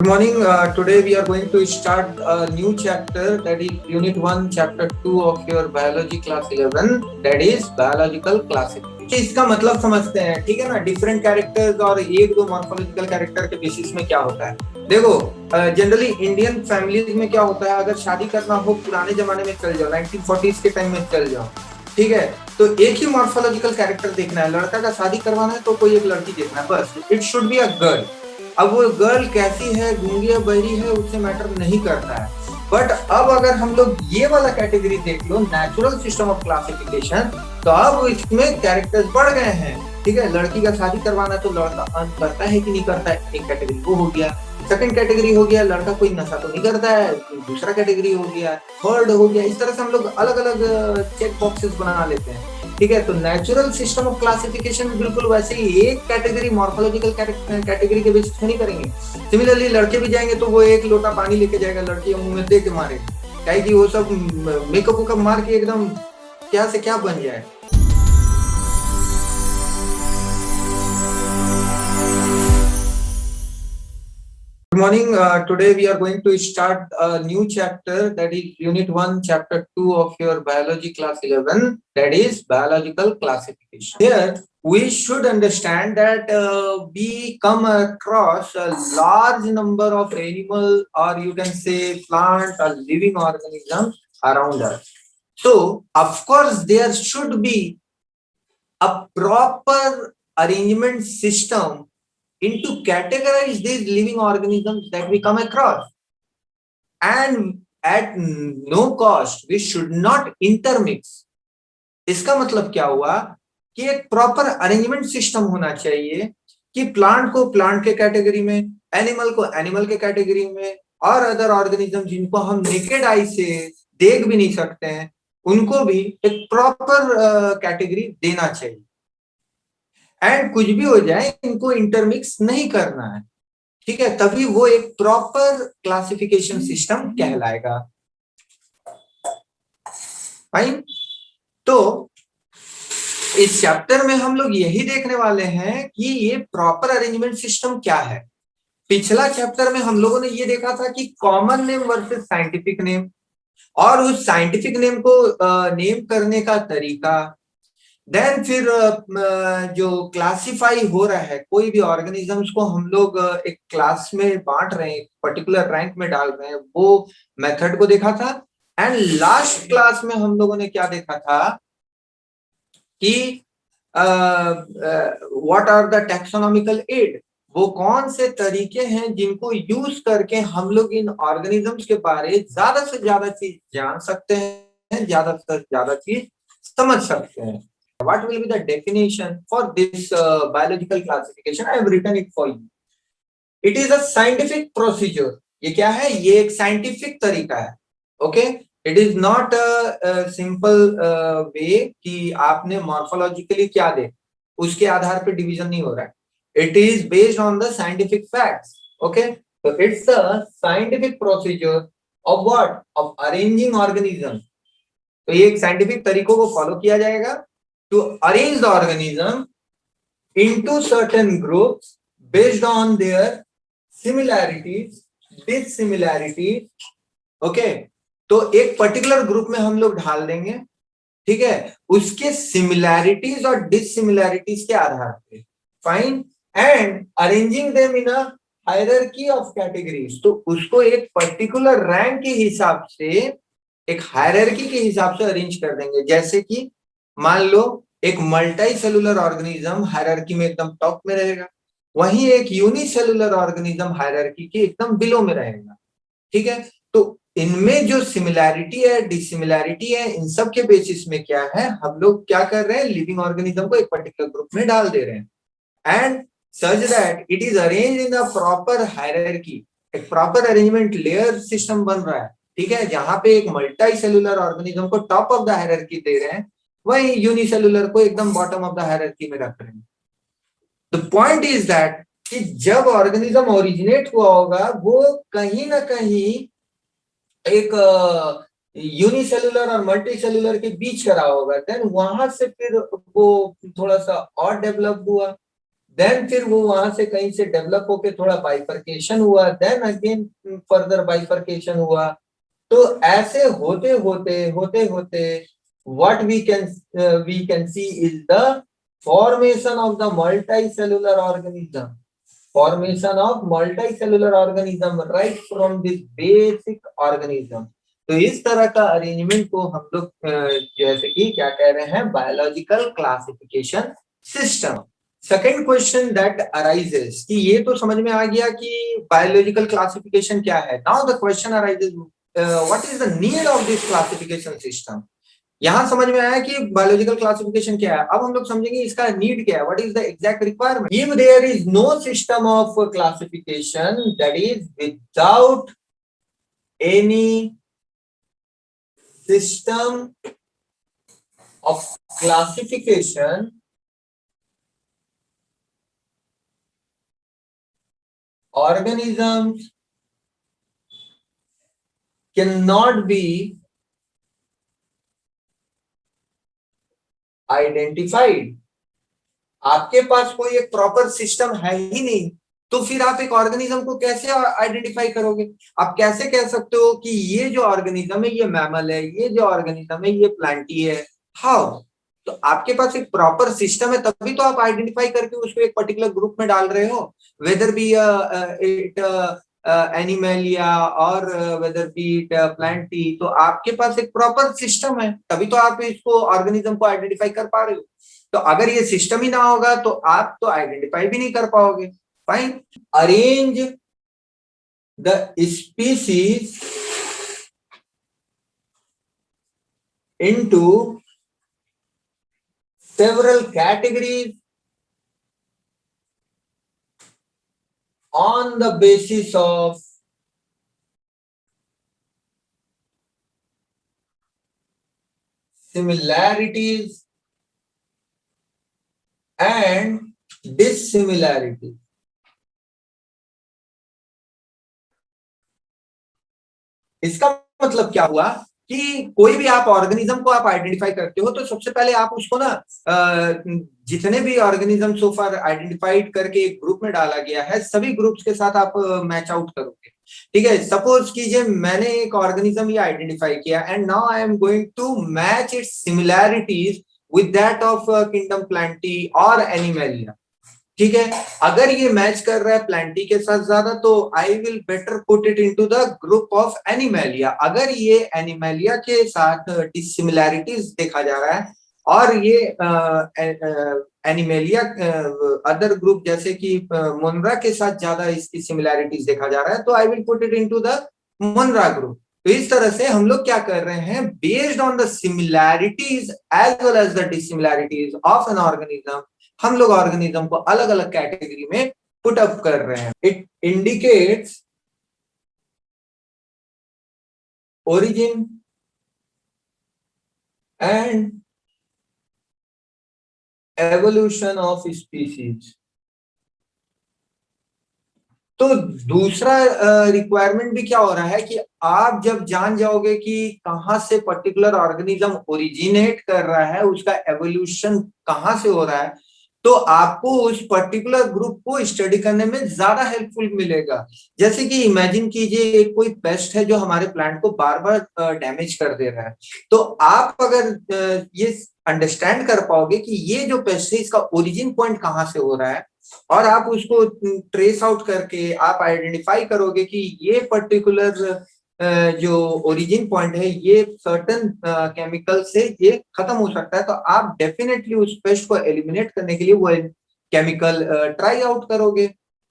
Good morning. Today we are going to start a new chapter, that is Unit 1, Chapter 2 of your Biology Class 11, that is Biological Classification. इसका मतलब समझते हैं, ठीक है ना। Different characters और एक दो मॉर्फोलॉजिकल कैरेक्टर के बेसिस में क्या होता है। देखो, जनरली इंडियन फैमिलीज में क्या होता है, अगर शादी करना हो पुराने जमाने में चल जाओ, 1940s के टाइम में चल जाओ, ठीक है, तो एक ही मॉर्फोलॉजिकल कैरेक्टर देखना है। लड़का का शादी करवाना है तो कोई एक लड़की देखना है, बस। It should be a girl. अब वो गर्ल कैसी है, गूंगी है, बहरी है, उससे मैटर नहीं करता है। बट अब अगर हम लोग ये वाला कैटेगरी देख लो, नेचुरल सिस्टम ऑफ क्लासिफिकेशन, तो अब इसमें कैरेक्टर्स बढ़ गए हैं। ठीक है, लड़की का शादी करवाना है तो लड़का अर्न करता है कि नहीं करता है, एक कैटेगरी वो हो गया। सेकंड कैटेगरी हो गया, लड़का कोई नशा तो नहीं करता है, दूसरा कैटेगरी हो गया। थर्ड हो गया। इस तरह से हम लोग अलग अलग चेक बॉक्सेस बना लेते हैं। ठीक है, तो नेचुरल सिस्टम ऑफ क्लासिफिकेशन बिल्कुल वैसे ही एक कैटेगरी मॉर्फोलॉजिकल कैटेगरी के बेसिस में नहीं करेंगे। सिमिलरली लड़के भी जाएंगे तो वो एक लोटा पानी लेके जाएगा, लड़की मुंह में दे के मारे, क्या कि वो सब मेकअप मार के एकदम क्या से क्या बन जाए। Good morning. Today we are going to start a new chapter, that is Unit 1, Chapter 2 of your Biology Class 11, that is Biological Classification. Here, we should understand that we come across a large number of animal, or you can say plant or living organisms around us. So, of course, there should be a proper arrangement system into categorize these living organisms that we come across, and at no cost we should not intermix. इसका मतलब क्या हुआ कि एक proper arrangement system होना चाहिए कि plant को प्लांट के कैटेगरी में, एनिमल को एनिमल के कैटेगरी में, और अदर ऑर्गेनिज्म जिनको हम नेकेड आई से देख भी नहीं सकते हैं उनको भी एक प्रॉपर कैटेगरी देना चाहिए। एंड कुछ भी हो जाए इनको इंटरमिक्स नहीं करना है, ठीक है, तभी वो एक प्रॉपर क्लासिफिकेशन सिस्टम कहलाएगा। फाइन। तो इस चैप्टर में हम लोग यही देखने वाले हैं कि ये प्रॉपर अरेंजमेंट सिस्टम क्या है। पिछला चैप्टर में हम लोगों ने ये देखा था कि common name versus scientific name, और उस साइंटिफिक नेम को नेम करने का तरीका। देन फिर जो क्लासिफाई हो रहा है कोई भी ऑर्गेनिजम्स को हम लोग एक क्लास में बांट रहे हैं, पर्टिकुलर रैंक में डाल रहे हैं, वो मेथड को देखा था। एंड लास्ट क्लास में हम लोगों ने क्या देखा था कि what are the taxonomical aid, वो कौन से तरीके हैं जिनको यूज करके हम लोग इन ऑर्गेनिजम्स के बारे ज्यादा से ज्यादा चीज जान सकते हैं, ज्यादा से ज्यादा चीज समझ सकते हैं। What will be the definition for this biological classification? I have written it for you. It is a scientific procedure. ये क्या है? ये एक scientific तरीका है. Okay? It is not a simple way कि आपने morphologically क्या दे, उसके आधार पे डिवीजन नहीं हो रहा है. It is based on the scientific facts. Okay? So it's a scientific procedure of what? Of arranging organisms. तो ये एक scientific तरीकों को follow किया जाएगा to arrange the organism into certain groups based on their similarities, dissimilarities. Okay, तो एक particular group में हम लोग ढाल देंगे, ठीक है, उसके सिमिलैरिटीज और डिससिमिलैरिटीज के आधार पे। Fine. And arranging them in a hierarchy of categories, तो उसको एक पर्टिकुलर रैंक के हिसाब से, एक हायरार्की के हिसाब से अरेंज कर देंगे। जैसे कि मान लो एक मल्टी सेलुलर ऑर्गेनिज्म हायरार्की में एकदम टॉप में रहेगा, वहीं एक यूनिसेलुलर ऑर्गेनिज्म हायरार्की के एकदम बिलो में रहेगा। ठीक है, तो इनमें जो सिमिलैरिटी है, डिसिमिलैरिटी है, इन सब के बेसिस में क्या है, हम लोग क्या कर रहे हैं, लिविंग ऑर्गेनिज्म को एक पर्टिकुलर ग्रुप में डाल दे रहे हैं। And such that it is arrange in a proper hierarchy, एक प्रॉपर अरेंजमेंट लेयर सिस्टम बन रहा है। ठीक है, जहां पे एक मल्टी सेलुलर ऑर्गेनिज्म को टॉप ऑफ द हायरार्की दे रहे हैं, वही यूनिसेलुलर को एकदम बॉटम ऑफ द हायरार्की में रख रहे हैं। द पॉइंट इज दैट कि जब ऑर्गेनिज्म ओरिजिनेट हुआ होगा वो कहीं ना कहीं एक यूनिसेलुलर और मल्टी सेलुलर के बीच का रहा होगा, देन वहां से फिर वो थोड़ा सा और डेवलप हुआ, देन फिर वो वहां से कहीं से डेवलप होके थोड़ा बाइफरकेशन हुआ, देन अगेन फर्दर बाइफरकेशन हुआ। तो ऐसे होते होते what we can see is the formation of the multicellular organism, formation of multicellular organism right from this basic organism। तो इस तरह का अरेंजमेंट को हम लोग जैसे कि क्या कह रहे हैं, biological classification system. Second question that arises, कि ये तो समझ में आ गया कि बायोलॉजिकल क्लासिफिकेशन क्या है। Now the question arises what is the need of this classification system. यहां समझ में आया कि बायोलॉजिकल क्लासिफिकेशन क्या है, अब हम लोग समझेंगे इसका नीड क्या है, what is the exact requirement. If there is no system of classification that is without any system of classification, organisms cannot be identified। आपके पास कोई एक प्रॉपर सिस्टम है ही नहीं, तो फिर आप एक ऑर्गेनिज्म को कैसे आइडेंटिफाई करोगे। आप कैसे कह सकते हो कि ये जो ऑर्गेनिज्म है ये मैमल है, ये जो ऑर्गेनिज्म है ये प्लांटी है, हाउ। तो आपके पास एक प्रॉपर सिस्टम है तभी तो आप आइडेंटिफाई करके उसको एक पर्टिकुलर ग्रुप में डाल रहे हो, वेदर बी इट एनिमलिया और वेदर बी इट प्लांटी। तो आपके पास एक प्रॉपर सिस्टम है तभी तो आप इसको ऑर्गेनिज्म को आइडेंटिफाई कर पा रहे हो। तो अगर ये सिस्टम ही ना होगा तो आप तो आइडेंटिफाई भी नहीं कर पाओगे। Fine, arrange the species into several categories on the basis of similarities and dissimilarities। इसका मतलब क्या हुआ कि कोई भी आप ऑर्गेनिज्म को आप आइडेंटिफाई करते हो तो सबसे पहले आप उसको ना जितने भी ऑर्गेनिज्म सो फार आइडेंटिफाइड करके एक ग्रुप में डाला गया है सभी ग्रुप्स के साथ आप मैच आउट करोगे। ठीक है, सपोज कीजिए मैंने एक ऑर्गेनिज्म ये आइडेंटिफाई किया and now I am going to match its similarities with that of kingdom Plantae और एनिमलिया। ठीक है, अगर ये मैच कर रहा है प्लांटी के साथ ज्यादा तो I will better put it into the group of Animalia. अगर ये एनिमलिया के साथ डिसिमिलैरिटीज देखा जा रहा है और ये एनिमलिया अदर ग्रुप जैसे कि मुनरा के साथ ज्यादा इसकी सिमिलैरिटीज देखा जा रहा है तो I will put it into the Monera group. तो इस तरह से हम लोग क्या कर रहे हैं, based on the similarities as well as the dissimilarities of an organism हम लोग ऑर्गेनिज्म को अलग अलग कैटेगरी में पुट अप कर रहे हैं। It indicates origin and evolution of species. तो दूसरा रिक्वायरमेंट भी क्या हो रहा है कि आप जब जान जाओगे कि कहां से पर्टिकुलर ऑर्गेनिज्म ओरिजिनेट कर रहा है, उसका एवोल्यूशन कहां से हो रहा है, तो आपको उस पर्टिकुलर ग्रुप को स्टडी करने में ज्यादा हेल्पफुल मिलेगा। जैसे कि इमेजिन कीजिए एक कोई पेस्ट है जो हमारे प्लांट को बार बार डैमेज कर दे रहा है, तो आप अगर ये अंडरस्टैंड कर पाओगे कि ये जो पेस्ट है इसका ओरिजिन पॉइंट कहाँ से हो रहा है और आप उसको ट्रेस आउट करके आप आइडेंटिफाई करोगे कि ये पर्टिकुलर जो ओरिजिन पॉइंट है ये सर्टन केमिकल से ये खत्म हो सकता है, तो आप डेफिनेटली उस पेस्ट को एलिमिनेट करने के लिए वो केमिकल ट्राई आउट करोगे।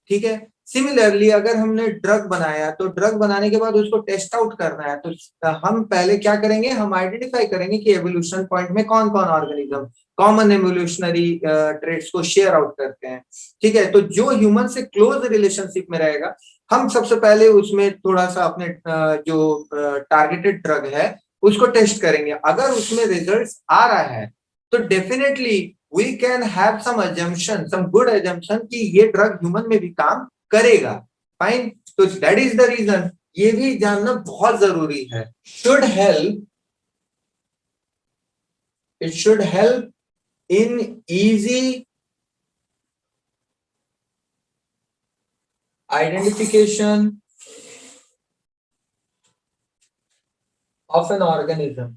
ठीक है, सिमिलरली अगर हमने ड्रग बनाया तो ड्रग बनाने के बाद उसको टेस्ट आउट करना है तो हम पहले क्या करेंगे, हम आइडेंटिफाई करेंगे कि एवोल्यूशन पॉइंट में कौन कौन ऑर्गेनिज्म कॉमन एवोल्यूशनरी ट्रेड्स को शेयर आउट करते हैं। ठीक है, तो जो ह्यूमन से क्लोज रिलेशनशिप में रहेगा हम सबसे पहले उसमें थोड़ा सा अपने जो टारगेटेड ड्रग है उसको टेस्ट करेंगे। अगर उसमें रिजल्ट्स आ रहा है तो definitely we can have some assumption, some good assumption कि ये ड्रग ह्यूमन में भी काम करेगा। फाइन, तो दैट इज द रीजन, ये भी जानना बहुत जरूरी है। Should help, it should help in easy identification of an organism.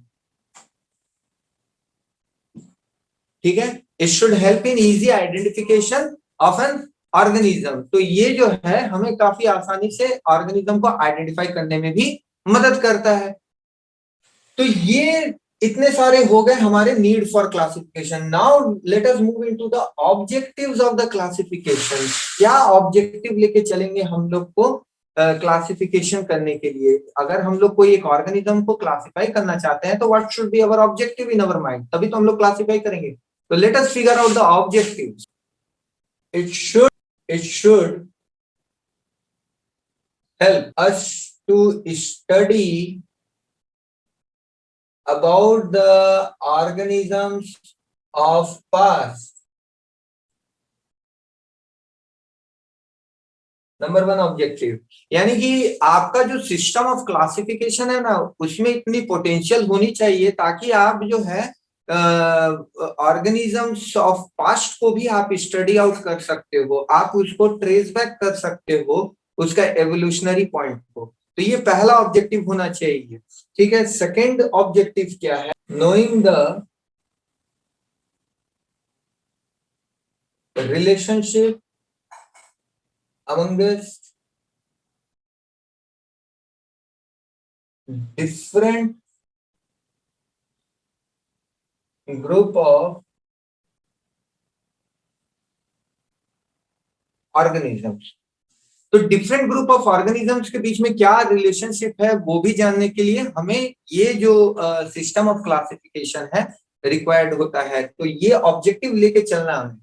ठीक है, it should help in easy identification of an organism. तो ये जो है हमें काफी आसानी से ऑर्गेनिज्म को आइडेंटिफाई करने में भी मदद करता है. तो ये इतने सारे हो गए हमारे need for classification. Now let us move into the objectives of the classification. क्या ऑब्जेक्टिव लेके चलेंगे हम लोग को क्लासिफिकेशन करने के लिए? अगर हम लोग कोई एक ऑर्गेनिज्म को क्लासिफाई करना चाहते हैं तो what should be our objective in our mind, तभी तो हम लोग क्लासिफाई करेंगे. तो let us figure out the objectives. It should help us to study about the organisms of past. Number 1 objective. यानी कि आपका जो सिस्टम ऑफ क्लासिफिकेशन है ना, उसमें इतनी पोटेंशियल होनी चाहिए ताकि आप जो है ऑर्गेनिजम्स ऑफ पास्ट को भी आप स्टडी आउट कर सकते हो, आप उसको ट्रेस बैक कर सकते हो, उसका एवोल्यूशनरी पॉइंट को. तो ये पहला ऑब्जेक्टिव होना चाहिए. ठीक है. सेकंड ऑब्जेक्टिव क्या है? Knowing the relationship amongst different group of organisms. तो डिफरेंट ग्रुप ऑफ ऑर्गेनिजम्स के बीच में क्या रिलेशनशिप है वो भी जानने के लिए हमें ये जो सिस्टम ऑफ क्लासिफिकेशन है रिक्वायर्ड होता है. तो ये ऑब्जेक्टिव लेके चलना हमें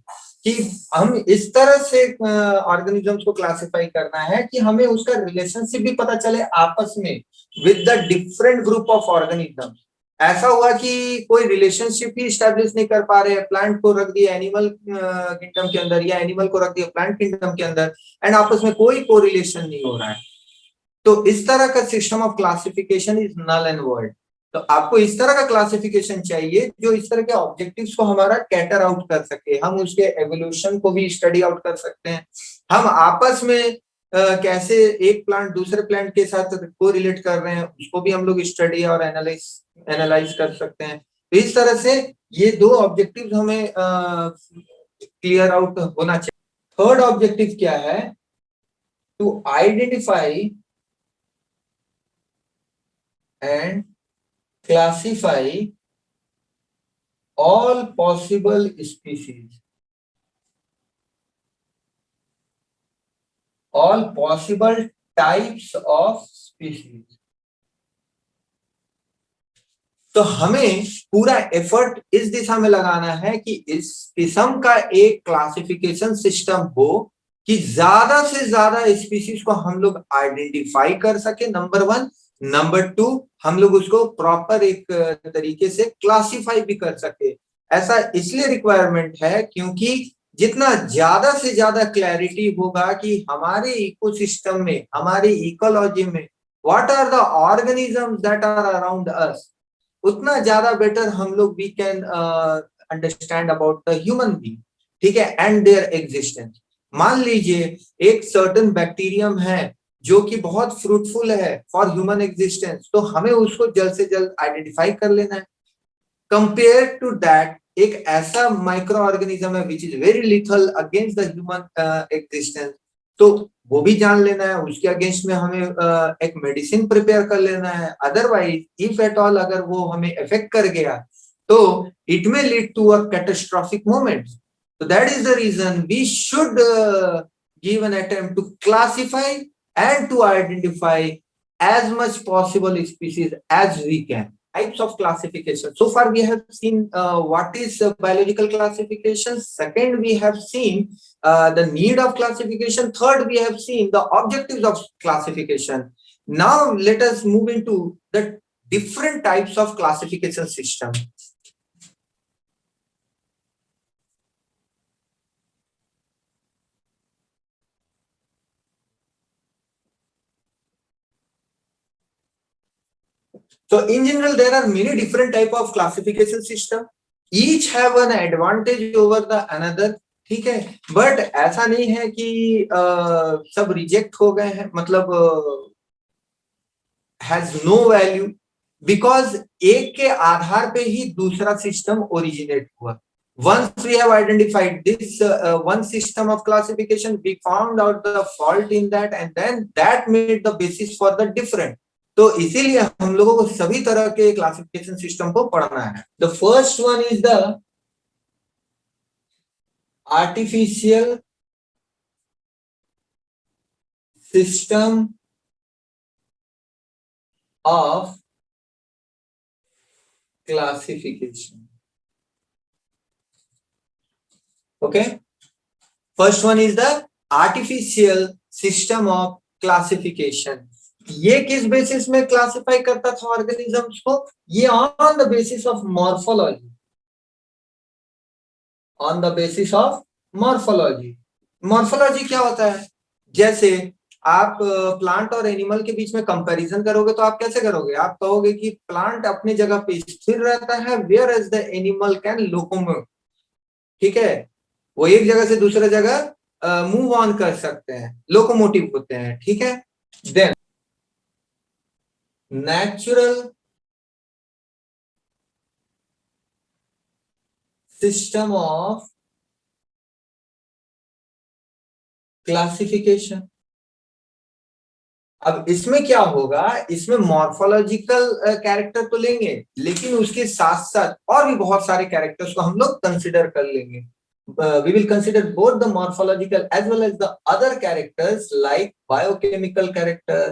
कि हम इस तरह से ऑर्गेनिजम्स को क्लासिफाई करना है कि हमें उसका रिलेशनशिप भी पता चले आपस में with the different group of organisms. ऐसा हुआ कि कोई रिलेशनशिप ही स्टैब्लिश नहीं कर पा रहे हैं, प्लांट को रख दिया एनिमल किंगडम के अंदर या एनिमल को रख दिया प्लांट किंगडम के अंदर, एंड आपस में कोई कोरिलेशन नहीं हो रहा है. तो इस तरह का system of classification is null and void. तो आपको इस तरह का क्लासिफिकेशन चाहिए जो इस तरह के ऑब्जेक्टिव्स को हमारा कैटर आउट कर सके. हम उसके एवोल्यूशन को भी स्टडी आउट कर सकते हैं, हम आपस में कैसे एक प्लांट दूसरे प्लांट के साथ को रिलेट कर रहे हैं उसको भी हम लोग स्टडी और एनालाइज कर सकते हैं. तो इस तरह से ये दो ऑब्जेक्टिव्स हमें क्लियर आउट होना चाहिए. थर्ड ऑब्जेक्टिव क्या है? To identify and classify all possible species, all possible types of species. तो हमें पूरा एफर्ट इस दिशा में लगाना है कि इस किस्म का एक क्लासिफिकेशन सिस्टम हो कि ज्यादा से ज्यादा स्पीसीज को हम लोग आइडेंटिफाई कर सके, नंबर 1. नंबर 2, हम लोग उसको प्रॉपर एक तरीके से क्लासिफाई भी कर सके. ऐसा इसलिए रिक्वायरमेंट है क्योंकि जितना ज्यादा से ज्यादा क्लैरिटी होगा कि हमारे इकोसिस्टम में, हमारे इकोलॉजी में what are the organisms that are around us, उतना ज्यादा बेटर हम लोग we can understand about the human being. ठीक है, एंड देयर एग्जिस्टेंस. मान लीजिए एक सर्टेन बैक्टीरियम है जो कि बहुत फ्रूटफुल है फॉर ह्यूमन एग्जिस्टेंस, तो हमें उसको जल्द से जल्द आइडेंटिफाई कर लेना है. कंपेयर टू दैट एक ऐसा माइक्रो ऑर्गेनिज्म है which is very lethal against the human existence, तो वो भी जान लेना है. उसके अगेंस्ट में हमें एक मेडिसिन प्रिपेयर कर लेना है. अदरवाइज इफ एट ऑल अगर वो हमें इफेक्ट कर गया तो it may lead to a catastrophic moment. So that is the reason we should give an attempt to classify and to identify as much possible species as we can. Types of classification. So far we have seen what is biological classification. Second, we have seen the need of classification. Third, we have seen the objectives of classification. Now let us move into the different types of classification system. So in general, there are many different type of classification system. Each have an advantage over the another. ठीक है। But ऐसा नहीं है कि सब reject हो गए हैं, मतलब हैज नो वैल्यू, बिकॉज एक के आधार पे ही दूसरा सिस्टम ओरिजिनेट हुआ। Once we have identified this one system of classification, we found out the fault in that, and then that made the basis for the different. तो इसीलिए हम लोगों को सभी तरह के क्लासिफिकेशन सिस्टम को पढ़ना है। The first one is the artificial system of classification. Okay, first one is the artificial system of classification. ये किस बेसिस में क्लासिफाई करता था ऑर्गेनिजम्स को? ये on the basis of morphology, on the basis of morphology. Morphology क्या होता है? जैसे आप प्लांट और एनिमल के बीच में कंपैरिजन करोगे तो आप कैसे करोगे? आप कहोगे कि प्लांट अपनी जगह पे स्थिर रहता है, whereas the animal can locomote. ठीक है, वो एक जगह से दूसरे जगह मूव ऑन कर सकते हैं, लोकोमोटिव होते हैं। ठीक है, then natural system of classification. अब इसमें क्या होगा? इसमें मॉर्फोलॉजिकल कैरेक्टर तो लेंगे, लेकिन उसके साथ साथ और भी बहुत सारे कैरेक्टर्स को हम लोग कंसिडर कर लेंगे। We will consider both the morphological as well as the other characters like biochemical character,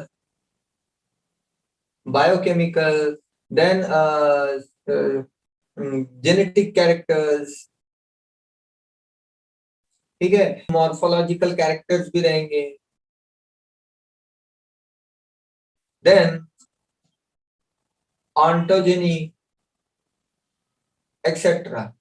then genetic characters। ठीक है, मॉर्फोलॉजिकल कैरेक्टर्स भी रहेंगे। Then ontogeny etcetera.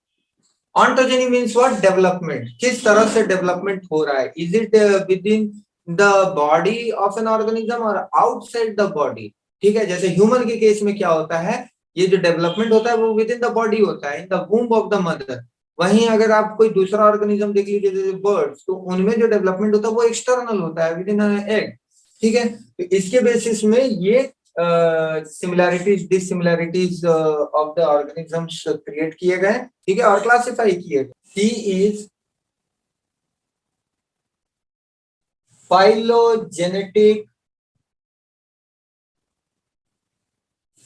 Ontogeny means what? Development. किस तरह से डेवलपमेंट हो रहा है? Is it within the body of an organism और आउटसाइड द बॉडी? ठीक है, जैसे ह्यूमन के केस में क्या होता है, ये जो डेवलपमेंट होता है वो विद इन द बॉडी होता है, in the womb of the mother. वहीं अगर आप कोई दूसरा ऑर्गेनिज्म देख लीजिए जैसे बर्ड्स, तो उनमें जो डेवलपमेंट होता है वो एक्सटर्नल होता है, विद इन एग। ठीक है, तो इसके बेसिस में ये similarities dissimilarities of the organisms create किए गए। ठीक है, और क्लासिफाई किए गए। सी is phylogenetic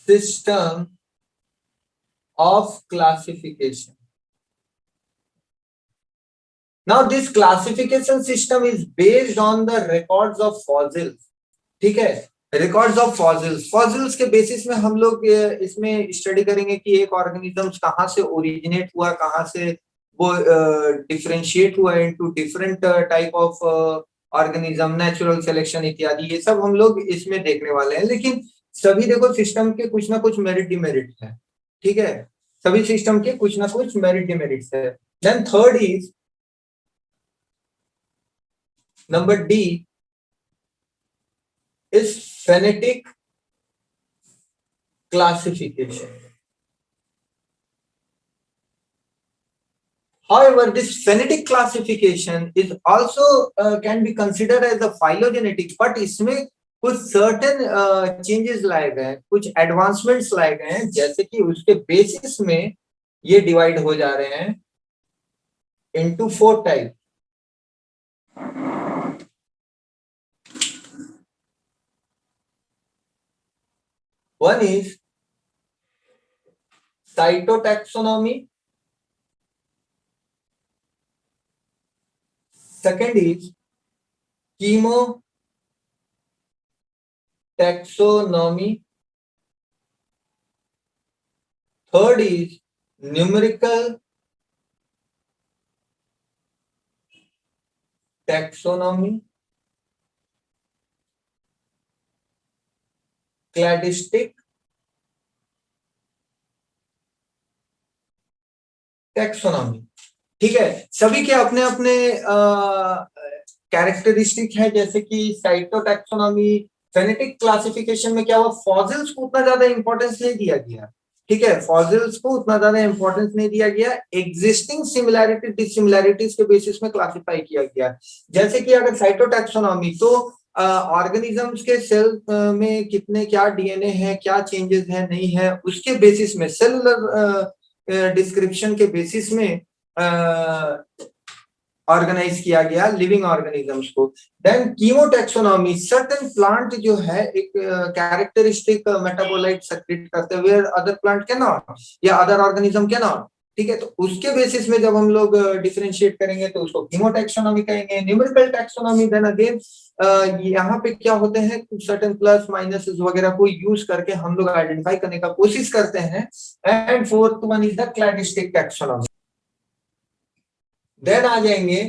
system of classification. Now this classification system is based on the records of fossils. ठीक है, रिकॉर्ड्स ऑफ फॉसिल्स। फॉसिल्स के बेसिस में हम लोग इसमें स्टडी करेंगे कि एक ऑर्गेनिजम्स कहाँ से ओरिजिनेट हुआ, कहाँ से वो डिफरेंशिएट हुआ into different type of organism, natural selection इत्यादि। ये सब हम लोग इसमें देखने वाले हैं। लेकिन सभी देखो सिस्टम के कुछ ना कुछ मेरिट डिमेरिट है। ठीक है, सभी सिस्टम के कुछ ना कुछ मेरिट डिमेरिट्स है। Then third is number D is phonetic classification. However, this phonetic classification is also can be considered as a phylogenetic, but इसमें कुछ certain changes लाए गए हैं, कुछ advancements लाए गए हैं, जैसे कि उसके बेसिस में ये डिवाइड हो जा रहे हैं into 4 types। One is cytotaxonomy, second is chemotaxonomy, third is numerical taxonomy, cladistic taxonomy। ठीक है, सभी के अपने अपने कैरेक्टरिस्टिक है। जैसे कि साइटोटैक्सोनॉमी, फेनेटिक क्लासिफिकेशन में क्या हुआ, फॉसिल्स को उतना ज्यादा इंपॉर्टेंस नहीं दिया गया। ठीक है, फॉसिल्स को उतना ज्यादा इंपॉर्टेंस नहीं दिया गया, एग्जिस्टिंग सिमिलैरिटी डिसिमिलैरिटीज के बेसिस में क्लासिफाई किया गया। जैसे कि अगर साइटोटैक्सोनॉमी, तो ऑर्गेनिजम्स के सेल में कितने क्या डीएनए है, क्या चेंजेस है नहीं है, उसके बेसिस में सेलुलर डिस्क्रिप्शन के बेसिस में ऑर्गेनाइज किया गया लिविंग ऑर्गेनिजम्स को। देन कीमोटैक्सोनॉमी, सर्टेन प्लांट जो है एक कैरेक्टरिस्टिक मेटाबोलाइट सेक्रेट करते हुए अदर प्लांट कैन नॉट, या अदर ऑर्गेनिज्म कैन नॉट। ठीक है, तो उसके बेसिस में जब हम लोग डिफरेंशिएट करेंगे तो उसको कीमोटैक्सोनॉमी कहेंगे। न्यूमेरिकल टैक्सोनॉमी, देन अगेन यहाँ पे क्या होते हैं, सर्टेन प्लस माइनस वगैरह को यूज करके हम लोग आइडेंटिफाई करने का कोशिश करते हैं। And fourth one is the cladistic taxonomy. Then आ जाएंगे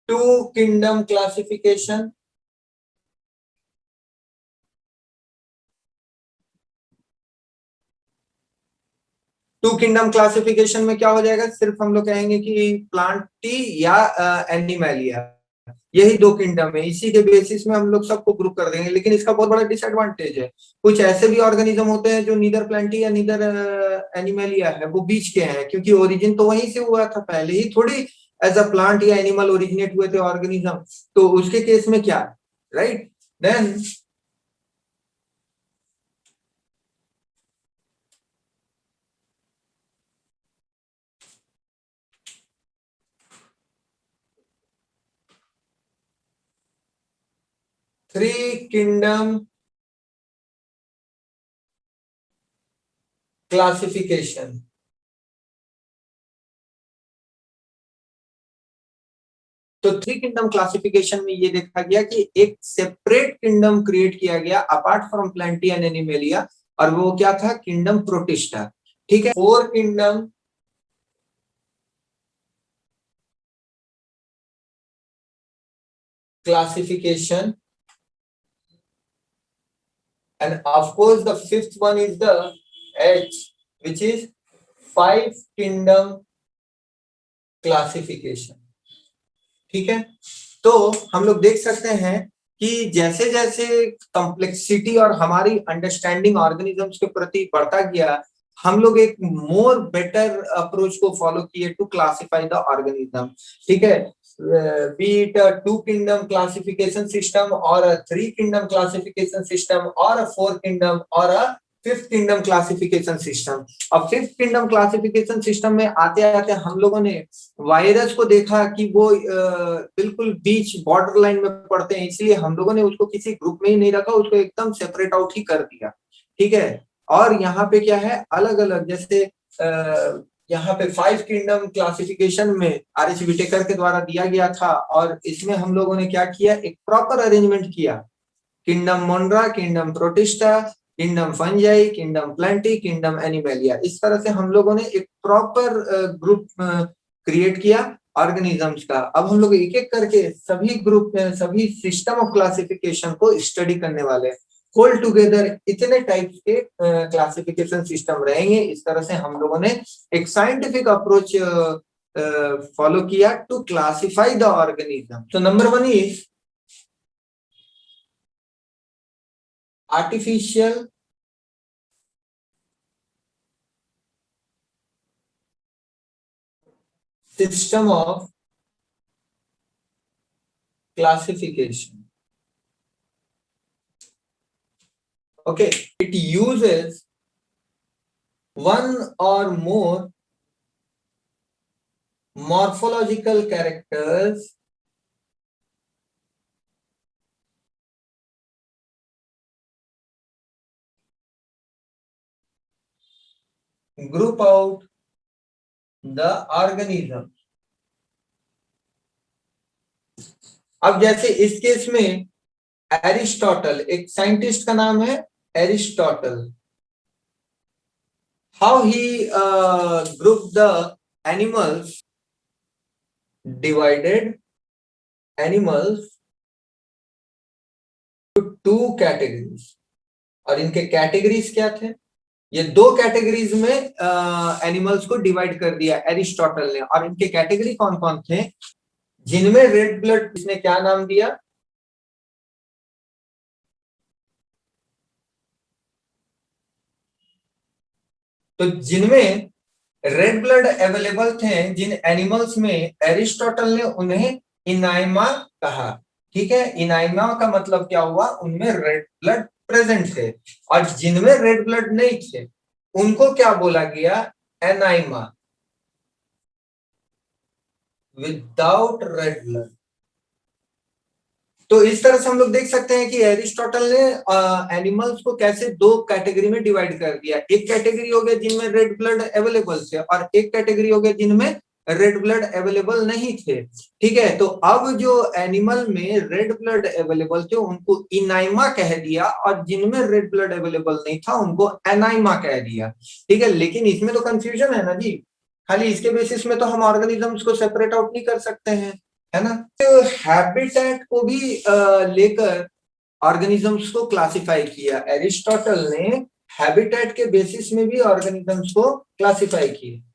two kingdom classification. Two kingdom classification में क्या हो जाएगा, सिर्फ हम लोग कहेंगे कि प्लांटी या एनिमलिया, यही दो किंगडम है, इसी के बेसिस में हम लोग सबको ग्रुप कर देंगे। लेकिन इसका बहुत बड़ा डिसएडवांटेज है, कुछ ऐसे भी ऑर्गेनिज्म होते हैं जो नीदर प्लांटी या नीदर एनिमलिया है, वो बीच के हैं, क्योंकि ओरिजिन तो वहीं से हुआ था, पहले ही थोड़ी एज अ प्लांट या एनिमल ओरिजिनेट हुए थे ऑर्गेनिज्म। तो उसके केस में क्या, right. Then three kingdom classification. तो थ्री किंगडम क्लासिफिकेशन में ये देखा गया कि एक सेपरेट किंगडम क्रिएट किया गया apart from Plantae and animalia, और वो क्या था, किंगडम प्रोटिस्टा। ठीक है, four kingdom classification, and of course the fifth one is the H, which is five kingdom classification। ठीक है, तो हम लोग देख सकते हैं कि जैसे जैसे कॉम्प्लेक्सिटी और हमारी अंडरस्टैंडिंग ऑर्गेनिजम्स के प्रति बढ़ता गया, हम लोग एक मोर बेटर अप्रोच को फॉलो किए टू क्लासिफाई द ऑर्गेनिज्म। ठीक है, be it two kingdom classification system और थ्री किंगडम क्लासिफिकेशन सिस्टम और फोर किंगडम और फिफ्थ किंगडम क्लासिफिकेशन सिस्टम। अब फिफ्थ किंगडम क्लासिफिकेशन सिस्टम में आते आते हम लोगों ने वायरस को देखा कि वो बिल्कुल बीच बॉर्डर लाइन में पड़ते हैं, इसलिए हम लोगों ने उसको किसी ग्रुप में ही नहीं रखा, उसको एकदम सेपरेट आउट ही कर दिया। ठीक है, और यहाँ पे क्या है, अलग अलग, जैसे यहाँ पे फाइव किंगडम क्लासिफिकेशन में आर.एच. विटेकर के द्वारा दिया गया था, और इसमें हम लोगों ने क्या किया, एक प्रॉपर अरेंजमेंट किया, kingdom मोनरा, kingdom protista, kingdom fungi, kingdom Plantae, kingdom animalia. इस तरह से हम लोगों ने एक प्रॉपर ग्रुप क्रिएट किया ऑर्गेनिजम्स का। अब हम लोग एक एक करके सभी ग्रुप सभी सिस्टम ऑफ क्लासिफिकेशन को स्टडी करने वाले हैं। होल टुगेदर इतने टाइप्स के क्लासिफिकेशन सिस्टम रहेंगे। इस तरह से हम लोगों ने एक साइंटिफिक अप्रोच फॉलो किया टू क्लासिफाई द ऑर्गेनिज्म। तो number one is artificial system of classification. Okay, it uses one or more morphological characters group out the organism। अब जैसे इस केस में एरिस्टोटल, एक साइंटिस्ट का नाम है Aristotle, how he group the animals, divided animals to two categories. और इनके कैटेगरीज क्या थे, ये दो कैटेगरीज में एनिमल्स को डिवाइड कर दिया एरिस्टोटल ने। और इनके कैटेगरी कौन कौन थे, जिनमें रेड ब्लड, इसने क्या नाम दिया, तो जिनमें रेड ब्लड अवेलेबल थे, जिन एनिमल्स में, एरिस्टोटल ने उन्हें इनाइमा कहा। ठीक है, इनाइमा का मतलब क्या हुआ, उनमें रेड ब्लड प्रेजेंट थे। और जिनमें रेड ब्लड नहीं थे उनको क्या बोला गया, एनाइमा, विदाउट रेड ब्लड। तो इस तरह से हम लोग देख सकते हैं कि एरिस्टोटल ने एनिमल्स को कैसे दो कैटेगरी में डिवाइड कर दिया। एक कैटेगरी हो गया जिनमें रेड ब्लड अवेलेबल थे, और एक कैटेगरी हो गया जिनमें रेड ब्लड अवेलेबल नहीं थे। ठीक है, तो अब जो एनिमल में रेड ब्लड अवेलेबल थे उनको इनाइमा कह दिया, और जिनमें रेड ब्लड अवेलेबल नहीं था उनको एनाइमा कह दिया। ठीक है, लेकिन इसमें तो कंफ्यूजन है ना जी, खाली इसके बेसिस में तो हम ऑर्गेनिजम्स को सेपरेट आउट नहीं कर सकते हैं, है ना। तो हैबिटेट को भी लेकर ऑर्गेनिजम्स को क्लासिफाई किया एरिस्टोटल ने, हैबिटेट के बेसिस में भी ऑर्गेनिजम्स को क्लासिफाई किया।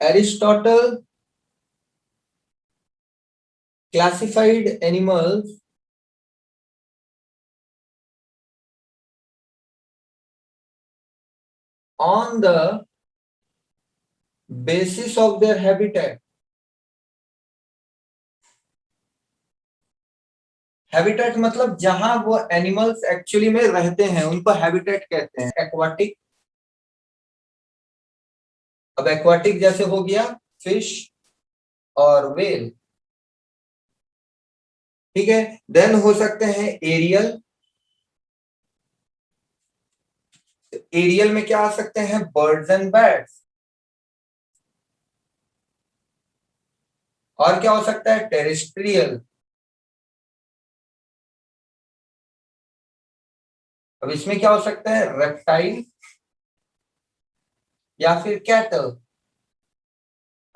Aristotle classified animals on the basis of their habitat। Habitat मतलब जहां वो एनिमल्स एक्चुअली में रहते हैं उनको हैबिटेट कहते हैं। एक्वाटिक, अब एक्वाटिक जैसे हो गया फिश और वेल। ठीक है, देन हो सकते हैं एरियल। एरियल में क्या आ सकते हैं, बर्ड्स एंड बैट्स। और क्या हो सकता है, टेरेस्ट्रियल। अब इसमें क्या हो सकता है, रेप्टाइल या फिर कैटल।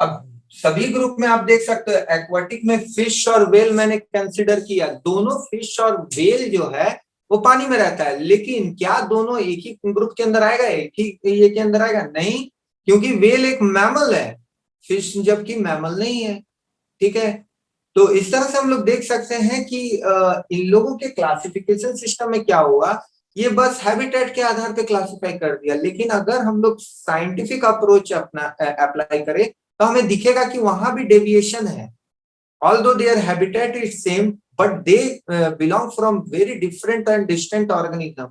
अब सभी ग्रुप में आप देख सकते हो, एक्वाटिक में फिश और वेल मैंने कंसिडर किया, दोनों फिश और वेल जो है वो पानी में रहता है, लेकिन क्या दोनों एक ही ग्रुप के अंदर आएगा, एक ही ये के अंदर आएगा, नहीं, क्योंकि वेल एक मैमल है, फिश जबकि मैमल नहीं है। ठीक है, तो इस तरह से हम लोग देख सकते हैं कि इन लोगों के क्लासिफिकेशन सिस्टम में क्या हुआ, ये बस हैबिटेट के आधार पे क्लासिफाई कर दिया। लेकिन अगर हम लोग साइंटिफिक अप्रोच अपना अप्लाई करें तो हमें दिखेगा कि वहां भी डेविएशन है। Although their habitat is same, but they belong from very different and distant organism.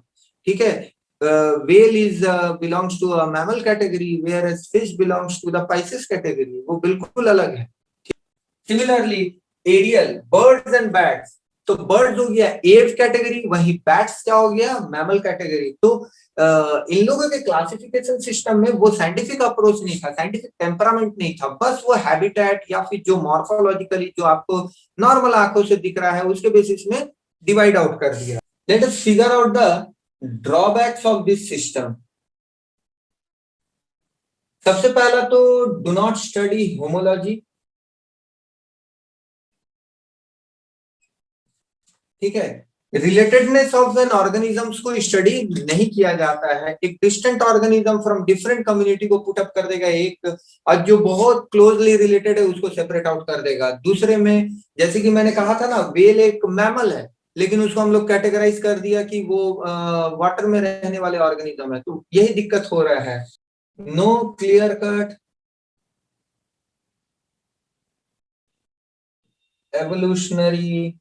ठीक है, whale is belongs to a mammal category, whereas fish belongs to the Pisces category, वो बिल्कुल अलग है। Similarly aerial, birds and bats, तो birds हो गया एव कैटेगरी, वही बैट्स क्या हो गया, मैमल कैटेगरी। तो इन लोगों के क्लासिफिकेशन सिस्टम में वो साइंटिफिक अप्रोच नहीं था, साइंटिफिक टेम्परामेंट नहीं था, बस वो हैबिटेट या फिर जो मॉर्फोलॉजिकली जो आपको नॉर्मल आंखों से दिख रहा है उसके बेसिस में डिवाइड आउट कर दिया। Let us figure out the drawbacks of this system. सबसे पहला तो डू नॉट स्टडी होमोलॉजी। ठीक है, रिलेटेडनेस ऑफ एन ऑर्गेनिजम्स को स्टडी नहीं किया जाता है। एक distant organism from different community को पुट अप कर देगा एक, और जो बहुत क्लोजली रिलेटेड है उसको सेपरेट आउट कर देगा दूसरे में। जैसे कि मैंने कहा था ना, वेल एक मैमल है, लेकिन उसको हम लोग कैटेगराइज कर दिया कि वो वाटर में रहने वाले ऑर्गेनिज्म है, तो यही दिक्कत हो रहा है। नो क्लियर कट एवोल्यूशनरी,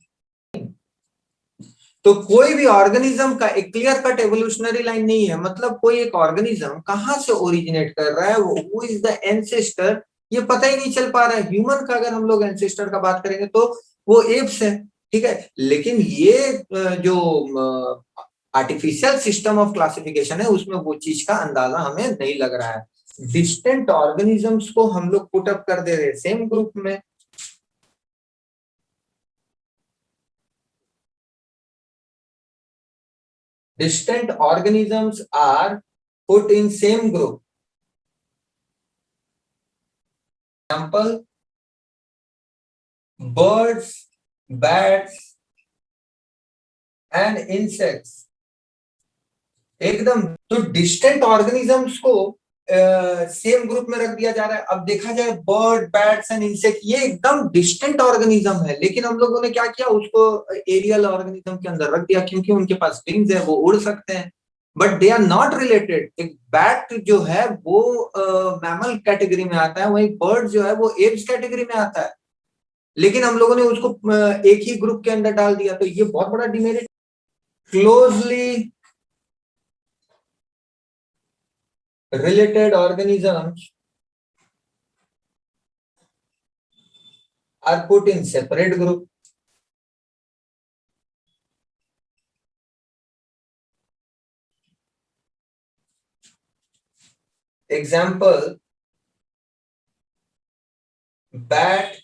तो कोई भी ऑर्गेनिज्म का एक क्लियर कट एवोल्यूशनरी लाइन नहीं है। मतलब कोई एक ऑर्गेनिज्म कहां से ओरिजिनेट कर रहा है, वो हु इज द एंसेस्टर, ये पता ही नहीं चल पा रहा है। ह्यूमन का अगर हम लोग एंसेस्टर का बात करेंगे तो वो एप्स है। ठीक है, लेकिन ये जो आर्टिफिशियल सिस्टम ऑफ क्लासिफिकेशन है उसमें वो चीज का अंदाजा हमें नहीं लग रहा है। डिस्टेंट ऑर्गेनिजम्स को हम लोग पुट अप कर दे रहे सेम ग्रुप में। Distant organisms are put in same group. Example, birds, bats and insects। एकदम, तो डिस्टेंट ऑर्गेनिजम्स को सेम ग्रुप में रख दिया जा रहा है। अब देखा जाए बर्ड, बैट्स एंड इंसेक्ट, ये एकदम डिस्टेंट ऑर्गेनिज्म है, लेकिन हम लोगों ने क्या किया, उसको एरियल ऑर्गेनिज्म के अंदर रख दिया, क्योंकि उनके पास विंग्स है, वो उड़ सकते हैं, but they are not related. एक बैट जो है वो मैमल कैटेगरी में आता है, वही बर्ड जो है वो एप्स कैटेगरी में आता है, लेकिन हम लोगों ने उसको एक ही ग्रुप के अंदर डाल दिया, तो ये बहुत बड़ा demerit. Closely related organisms are put in separate group. Example: bat,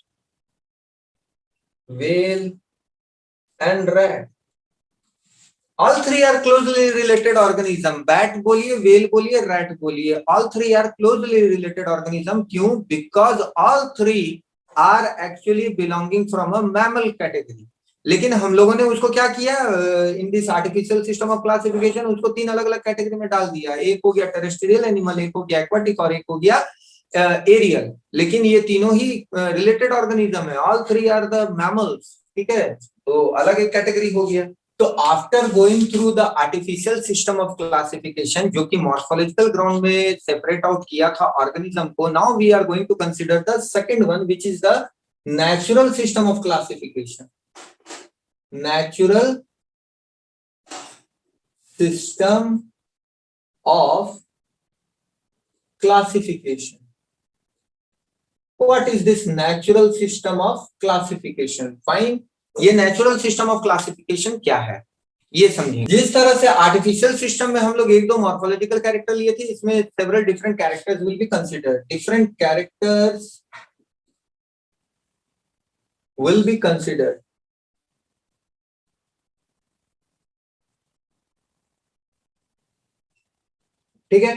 whale, and rat. All three are closely related organism. Bat बोलिए, whale बोलिए, rat बोलिए, all three are closely related organism. क्यों? Because all three are actually belonging from a mammal category. लेकिन हम लोगों ने उसको क्या किया, in this artificial system of classification, उसको तीन अलग अलग कैटेगरी में डाल दिया। एक हो गया टेरेस्ट्रियल एनिमल, एक हो गया एक्वाटिक, और एक हो गया एरियल। लेकिन ये तीनों ही रिलेटेड ऑर्गेनिज्म है, all three are the mammals, ठीक है, तो अलग एक कैटेगरी हो गया। तो after going through the artificial system of classification, जो कि मॉर्फोलॉजिकल ग्राउंड में सेपरेट आउट किया था ऑर्गेनिज्म को, now we are going to consider the second one, which is the natural system of classification. Natural system of classification. What is this natural system of classification? Fine. ये natural system of classification क्या है ये समझिए। जिस तरह से artificial system में हम लोग एक दो मॉर्फोलॉजिकल कैरेक्टर लिए थे, इसमें several different characters will be considered. Different characters will be considered. ठीक है,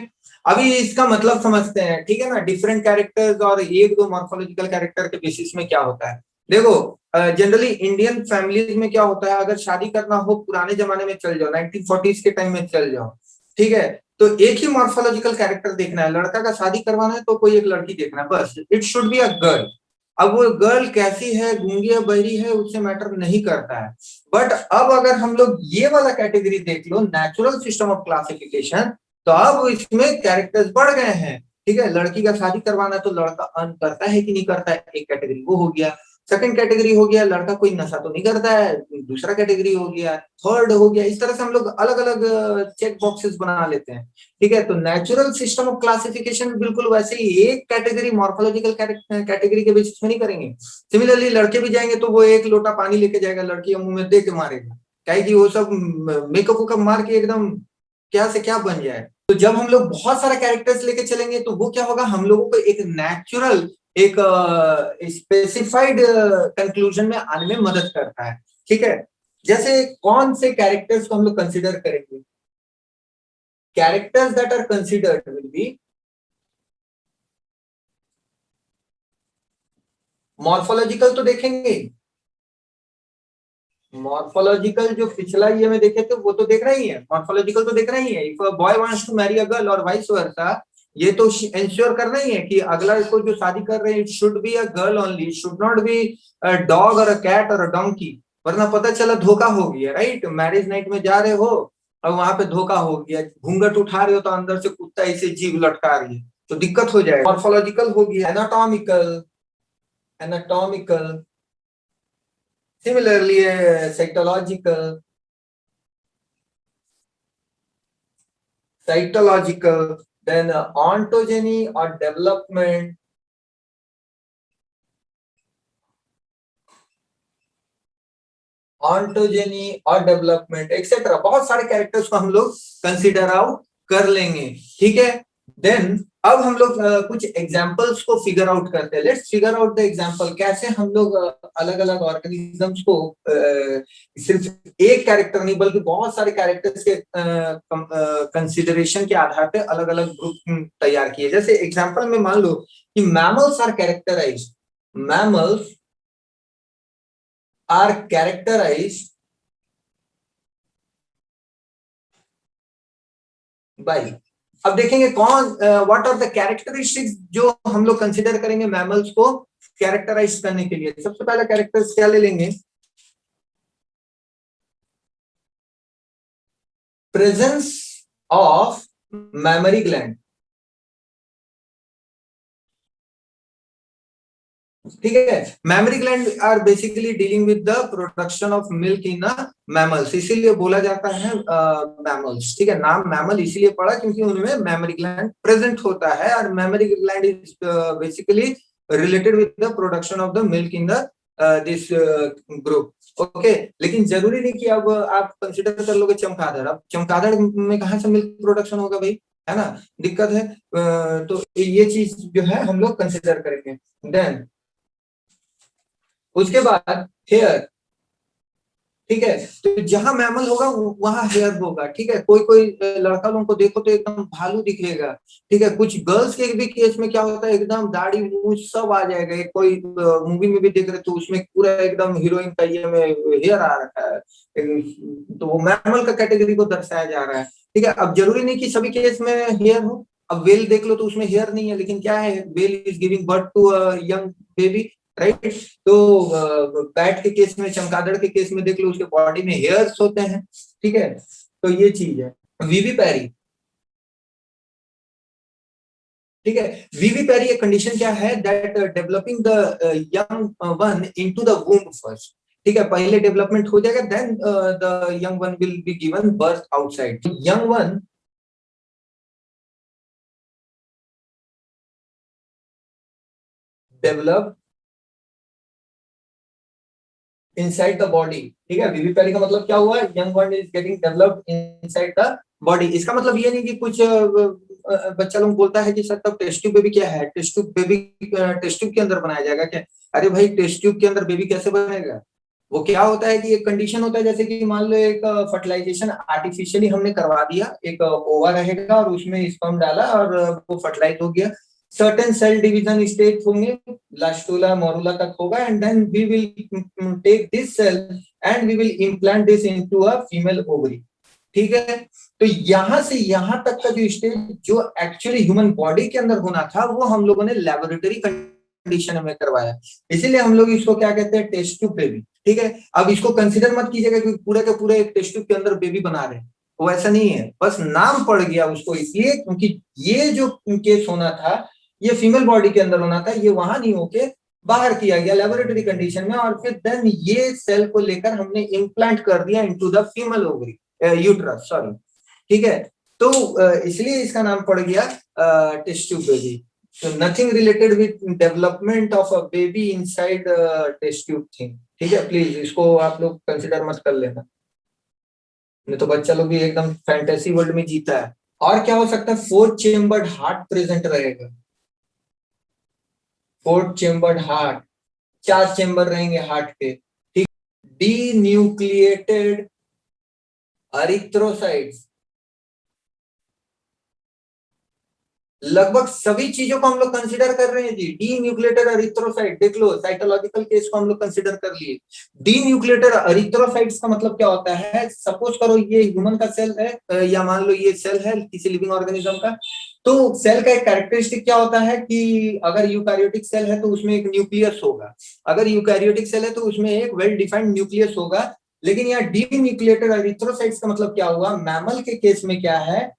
अभी इसका मतलब समझते हैं, ठीक है ना। डिफरेंट कैरेक्टर्स और एक दो मॉर्फोलॉजिकल कैरेक्टर के बेसिस में क्या होता है, देखो जनरली इंडियन फैमिलीज में क्या होता है, अगर शादी करना हो, पुराने जमाने में चल जाओ, 1940s के टाइम में चल जाओ, ठीक है, तो एक ही मॉर्फोलॉजिकल कैरेक्टर देखना है। लड़का का शादी करवाना है तो कोई एक लड़की देखना है, बस, it should be a girl. अब वो गर्ल कैसी है, गूंगी या बहरी है, उससे मैटर नहीं करता है। बट अब अगर हम लोग ये वाला कैटेगरी देख लो, नेचुरल सिस्टम ऑफ क्लासिफिकेशन, तो अब इसमें कैरेक्टर्स बढ़ गए हैं। ठीक है, लड़की का शादी करवाना है तो लड़का अर्न करता है कि नहीं करता है, एक कैटेगरी वो हो गया। सेकंड कैटेगरी हो गया, लड़का कोई नशा तो नहीं करता है, दूसरा कैटेगरी हो गया। थर्ड हो गया। इस तरह से हम लोग अलग अलग चेक बॉक्सेस बना लेते हैं। ठीक है, तो नेचुरल सिस्टम ऑफ क्लासिफिकेशन बिल्कुल वैसे ही एक कैटेगरी मॉर्फोलॉजिकल कैटेगरी के बेसिस में नहीं करेंगे। सिमिलरली लड़के भी जाएंगे तो वो एक लोटा पानी लेके जाएगा, लड़की के मुंह में दे के मारेगा, क्या है कि वो सब मेकअप वेकअप मार के एकदम क्या से क्या बन जाए। तो जब हम लोग बहुत सारा कैरेक्टर्स लेके चलेंगे तो वो क्या होगा, हम लोगों को एक नेचुरल, एक स्पेसिफाइड कंक्लूजन में आने में मदद करता है। ठीक है, जैसे कौन से कैरेक्टर्स को हम लोग कंसिडर करेंगे, characters that are considered will be morphological, तो देखेंगे मॉर्फोलॉजिकल, जो पिछला ये में देखे थे वो तो देखना ही है, मॉर्फोलॉजिकल तो देखना ही है। If a boy wants to marry a girl और वाइस वर्सा, ये तो इंश्योर करना ही है कि अगला को जो शादी कर रहे हैं, it should be a girl only, should not be a dog और अ कैट और अ डोंकी, वरना पता चला धोखा हो गया। राइट, मैरिज नाइट में जा रहे हो और वहां पे धोखा हो गया, घूंघट उठा रहे हो तो अंदर से कुत्ता ऐसे जीभ लटका रही है, तो दिक्कत हो जाएगा। मॉर्फोलॉजिकल हो गया। Anatomical, anatomical, similarly cytological, cytological, then ontogeny or development, ontogeny और डेवलपमेंट एक्सेट्रा, बहुत सारे कैरेक्टर्स को हम लोग कंसिडर आउट कर लेंगे। ठीक है, देन अब हम लोग कुछ एग्जांपल्स को फिगर आउट करते हैं। Let's figure out the example, कैसे हम लोग अलग अलग ऑर्गेनिजम्स को सिर्फ एक कैरेक्टर नहीं बल्कि बहुत सारे कैरेक्टर्स के कंसिडरेशन के आधार पे अलग अलग ग्रुप तैयार किए। जैसे एग्जांपल में मान लो कि mammals are characterized, mammals are characterized by अब देखेंगे कौन व्हाट आर द कैरेक्टरिस्टिक्स जो हम लोग कंसिडर करेंगे मैमल्स को कैरेक्टराइज करने के लिए। सबसे पहला कैरेक्टर्स क्या ले लेंगे, प्रेजेंस ऑफ मेमोरी ग्लैंड। ठीक है, mammary gland are basically dealing with the production of milk in mammals, इसीलिए बोला जाता है मैमल्स। ठीक है, नाम मैमल इसीलिए पड़ा क्योंकि उनमें मेमोरी ग्लैंड प्रेजेंट होता है, और memory gland is basically related with the production of the milk in the this group. Okay, लेकिन जरूरी नहीं कि अब आप कंसिडर कर लोगे चमगादड़। अब चमगादड़ में कहाँ से मिल्क प्रोडक्शन होगा भाई, है ना, दिक्कत है। तो ये चीज जो है हम लोग कंसिडर करेंगे। देन उसके बाद हेयर। ठीक है, तो जहां मैमल होगा वहां हेयर होगा। ठीक है, कोई कोई लड़का लोगों को देखो तो एकदम भालू दिखेगा। ठीक है, कुछ गर्ल्स के भी केस में क्या होता है, एकदम दाढ़ी मूछ सब आ जाएगा। कोई मूवी में भी देख रहे तो उसमें पूरा एकदम हीरोइन का ये में हेयर आ रखा है, तो वो मैमल का कैटेगरी को दर्शाया जा रहा है। ठीक है, अब जरूरी नहीं कि सभी केस में हेयर हो। अब वेल देख लो तो उसमें हेयर नहीं है, लेकिन क्या है, well is giving birth to young baby, right. तो बैट के केस में, चमगादड़ के केस में देख लो, उसके बॉडी में हेयर्स होते हैं। ठीक है, तो ये चीज है। वीवी पैरी। ठीक है, वीवी पैरी एक कंडीशन क्या है, that developing the young one into the womb first. ठीक है, पहले डेवलपमेंट हो जाएगा, then the young one will be given birth outside. Young one develop inside the body. ठीक है, विविपेरी का मतलब क्या हुआ, young one is getting developed inside the body. इसका मतलब ये नहीं कि कुछ बच्चा लोग बोलता है कि सर तब टेस्ट ट्यूब बेबी क्या है, test tube baby test tube के अंदर बनाया जाएगा क्या। अरे भाई, टेस्ट ट्यूब के अंदर बेबी कैसे बनेगा। वो क्या होता है कि एक कंडीशन होता है, जैसे कि मान लो एक फर्टिलाइजेशन आर्टिफिशियली हमने करवा दिया, एक ओवा रहेगा और उसमें स्पर्म डाला और वो फर्टिलाइज हो गया। सर्टेन सेल डिवीजन स्टेज होंगे, ब्लास्टुला मोरुला तक होगा, and then we will take this cell and we will implant this into a female ovary. ठीक है, तो यहां से यहां तक का जो स्टेज जो एक्चुअली ह्यूमन बॉडी के अंदर होना था, वो हम लोगों ने लेबोरेटरी कंडीशन में करवाया। इसीलिए हम लोग इसको क्या कहते हैं, टेस्ट ट्यूब बेबी। ठीक है, अब इसको कंसिडर मत कीजिएगा कि पूरे के पूरे एक टेस्ट ट्यूब के अंदर बेबी बना रहे हैं, वो ऐसा नहीं है, बस नाम पड़ गया उसको इसलिए क्योंकि ये जो केस होना था, ये फीमेल बॉडी के अंदर होना था, ये वहां नहीं होके बाहर किया गया लेबोरेटरी कंडीशन में, और फिर देन ये सेल को लेकर हमने इम्प्लांट कर दिया into the female ovary, uterus, sorry. ठीक है, तो इसलिए इसका नाम पड़ गया test tube baby. So nothing related with development of a baby inside test tube thing। ठीक है, प्लीज इसको आप लोग कंसिडर मत कर लेना, नहीं तो बच्चा लोग भी एकदम फैंटेसी वर्ल्ड में जीता है। और क्या हो सकता है, फोर्थ चेम्बर्ड हार्ट प्रेजेंट रहेगा। फोर्थ चेम्बर्ड हार्ट, 4 चेम्बर रहेंगे हार्ट के। ठीक, डी न्यूक्लिएटेड अरिथ्रोसाइट्स। लगभग सभी चीजों को हम लोग कंसिडर कर रहे हैं जी। डी न्यूक्लिएटेड अरिथ्रोसाइट देख लो, साइटोलॉजिकल केस को हम लोग कंसिडर कर लिए। डी न्यूक्लिएटेड अरिथ्रोसाइट्स का मतलब क्या होता है, सपोज करो ये ह्यूमन का सेल है, या मान लो ये सेल है किसी लिविंग ऑर्गेनिज्म का। तो सेल का एक कैरेक्टरिस्टिक क्या होता है कि अगर यूकैरियोटिक सेल है तो उसमें एक न्यूक्लियस होगा, अगर यूकैरियोटिक सेल है तो उसमें एक वेल डिफाइंड न्यूक्लियस होगा। लेकिन यहाँ डी न्यूक्लिएटेड अरिथ्रोसाइट्स का मतलब क्या हुआ, मैमल के केस में क्या है,